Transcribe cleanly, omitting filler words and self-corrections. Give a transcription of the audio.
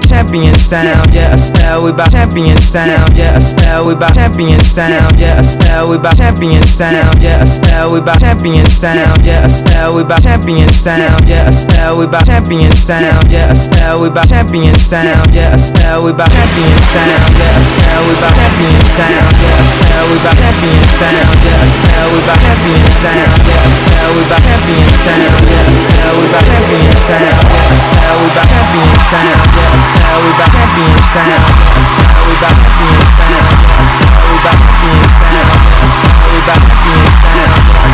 champion sound, yeah, Estelle, we bout champion sound, yeah, Estelle, we bout champion sound, yeah, Estelle, we bout champion sound, yeah, Estelle, we bout champion sound, yeah, Estelle, we bout champion sound, yeah, Estelle, we bout champion sound, yeah, Estelle, we bout champion sound, yeah, Estelle, we bout champion sound, yeah, Estelle, we bout champion sound, yeah, Estelle, we bout champion sound, yeah, Estelle, we bout champion sound, yeah, Estelle, we bout champion sound, yeah, Estelle, we bout champion sound, yeah, Estelle, we bout champion sound, yeah, Estelle, we bout champion sound, yeah, Estelle, we bout champion sound, yeah, Estelle, we bout champion sound, yeah, Estelle, we bout champion sound, yeah,